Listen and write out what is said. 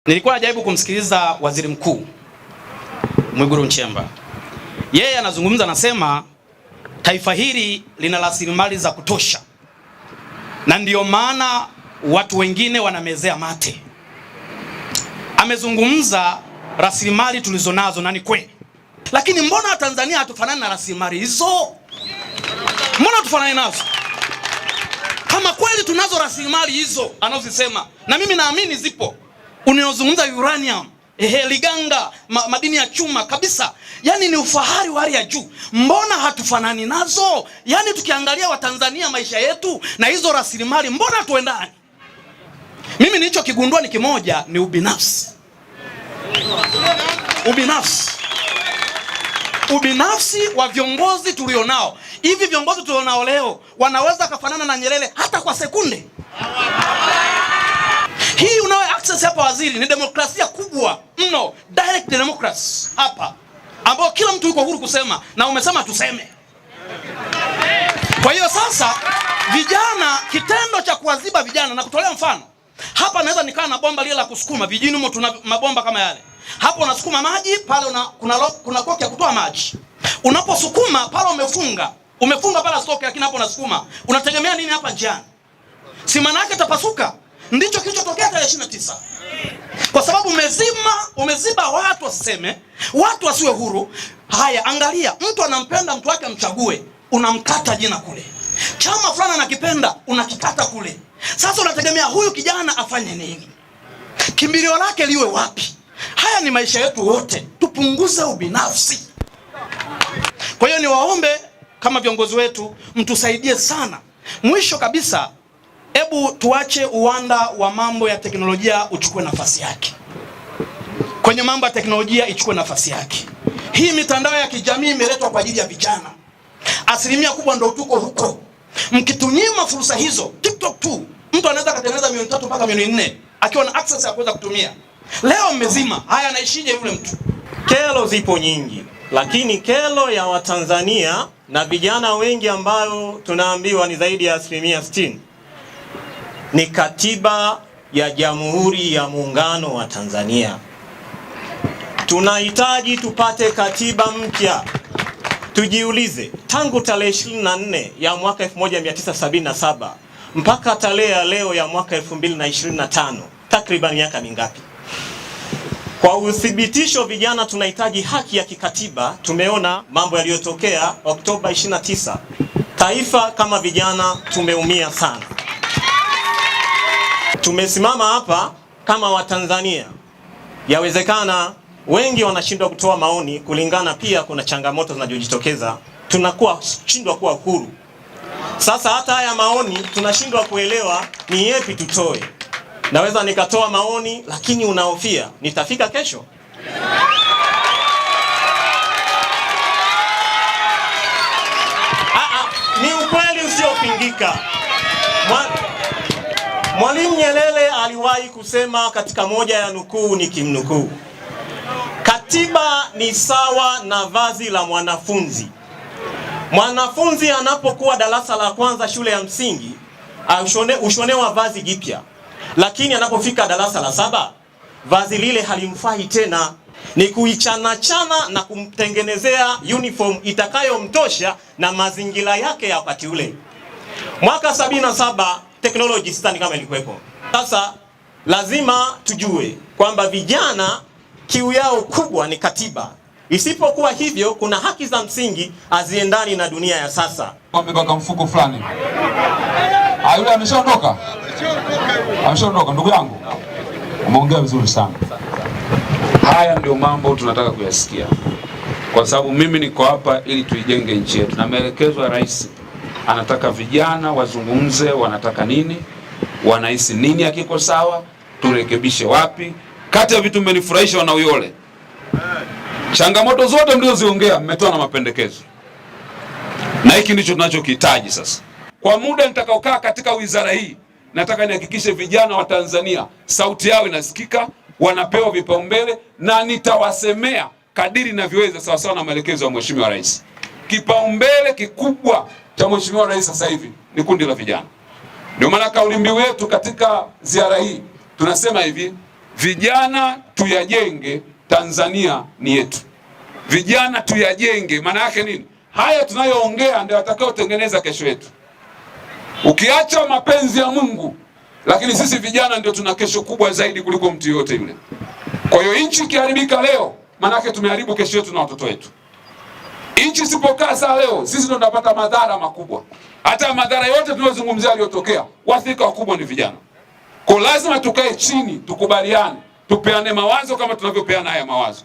Nilikuwa najaribu kumsikiliza Waziri Mkuu Mwigulu Nchemba. Yeye anazungumza, anasema taifa hili lina rasilimali za kutosha, na ndiyo maana watu wengine wanamezea mate. Amezungumza rasilimali tulizonazo na ni kweli, lakini mbona Tanzania hatufanani na rasilimali hizo? Mbona hatufanani nazo? Kama kweli tunazo rasilimali hizo anazosema, na mimi naamini zipo. Unazungumza uranium, liganga, madini ya chuma kabisa. Yani ni ufahari wa hali ya juu. Mbona hatufanani nazo? Yani tukiangalia Watanzania maisha yetu na hizo rasilimali, mbona hatuendani? Mimi nilichokigundua ni kimoja, ni ubinafsi. Ubinafsi wa viongozi tulionao. Hivi viongozi tulionao leo wanaweza kufanana na Nyerere hata kwa sekunde? Hii unayo access hapa waziri, ni demokrasia kubwa mno, direct democracy hapa, ambao kila mtu yuko huru kusema, na umesema tuseme. Kwa hiyo sasa vijana, kitendo cha kuwaziba vijana, na kutolea mfano hapa, naweza nikaa na bomba lile la kusukuma vijijini, humo tuna mabomba kama yale. Hapo unasukuma maji pale, kuna koki ya kutoa maji. Unaposukuma pale umefunga pale stoke, lakini hapo unasukuma, unategemea nini hapa njiani? Si maana yake tapasuka. Ndicho kilichotokea tarehe 29. Kwa sababu umeziba watu wasiseme, watu wasiwe huru. Haya, angalia, mtu anampenda mtu wake amchague, unamkata jina kule. Chama fulani anakipenda, unakikata kule. Sasa unategemea huyu kijana afanye nini? Kimbilio lake liwe wapi? Haya ni maisha yetu wote, tupunguze ubinafsi. Kwa hiyo niwaombe kama viongozi wetu, mtusaidie sana. Mwisho kabisa, hebu tuache uwanda wa mambo ya teknolojia uchukue nafasi yake. Kwenye mambo ya teknolojia ichukue nafasi yake. Hii mitandao ya kijamii imeletwa kwa ajili ya vijana. Asilimia kubwa ndio tuko huko. Mkitunyima fursa hizo, TikTok tu, mtu anaweza kutengeneza milioni 3 mpaka milioni 4 akiwa na access ya kuweza kutumia. Leo mmezima, haya anaishije yule mtu? Kero zipo nyingi, lakini kero ya Watanzania na vijana wengi ambayo tunaambiwa ni zaidi ya 60% ni katiba ya Jamhuri ya Muungano wa Tanzania. Tunahitaji tupate katiba mpya. Tujiulize, tangu tarehe 24 ya mwaka 1977 mpaka tarehe ya leo ya mwaka 2025, takriban miaka mingapi? Kwa uthibitisho, vijana tunahitaji haki ya kikatiba. Tumeona mambo yaliyotokea Oktoba 29. Taifa kama vijana tumeumia sana. Tumesimama hapa kama Watanzania. Yawezekana wengi wanashindwa kutoa maoni kulingana, pia kuna changamoto zinazojitokeza. Shindwa kuwa huru. Sasa hata haya maoni tunashindwa kuelewa ni yepi tutoe. Naweza nikatoa maoni, lakini unahofia nitafika kesho. Ni ukweli usiopingika. Mwalimu Nyerere aliwahi kusema katika moja ya nukuu, nikimnukuu, katiba ni sawa na vazi la mwanafunzi. Mwanafunzi anapokuwa darasa la kwanza shule ya msingi ushonewa vazi jipya, lakini anapofika darasa la 7 vazi lile halimfai tena. Ni kuichana na kumtengenezea uniform itakayomtosha na mazingira yake ya wakati ule. Mwaka 77 technology sidhani kama ilikuwepo. Sasa lazima tujue kwamba vijana kiu yao kubwa ni katiba. Isipokuwa hivyo, kuna haki za msingi haziendani na dunia ya sasa. Wamebaka mfuko fulani. Yule ameshaondoka. Ndugu yangu. Umeongea vizuri sana. Haya ndio mambo tunataka kuyasikia. Kwa sababu mimi niko hapa ili tuijenge nchi yetu. Na maelekezo ya rais, anataka vijana wazungumze, wanataka nini, wanahisi nini hakiko sawa, turekebishe wapi. Kati ya vitu mmenifurahisha wana Uyole, changamoto zote mlizoziongea mmetoa na mapendekezo, na hiki ndicho tunachokihitaji sasa. Kwa muda nitakaokaa katika wizara hii, nataka nihakikishe vijana wa Tanzania sauti yao inasikika, wanapewa vipaumbele, na nitawasemea kadiri ninavyoweza sawa sawa na maelekezo ya Mheshimiwa Rais. Kipaumbele kikubwa cha Mheshimiwa Rais sasa hivi ni kundi la vijana. Ndio maana kauli mbiu yetu katika ziara hii tunasema hivi, Vijana tuyajenge, Tanzania ni yetu. Vijana tuyajenge, maana yake nini? Haya tunayoongea ndio atakayotengeneza kesho yetu. Ukiacha mapenzi ya Mungu, lakini sisi vijana ndio tuna kesho kubwa zaidi kuliko mtu yote yule. Kwa hiyo nchi ikiharibika leo, maana yake tumeharibu kesho yetu na watoto wetu. Nchi isipokaa saa leo, sisi ndio tunapata madhara makubwa. Hata madhara yote tunayozungumzia yaliyotokea, waathirika wakubwa ni vijana. Kwa lazima tukae chini, tukubaliane, tupeane mawazo kama tunavyopeana haya mawazo.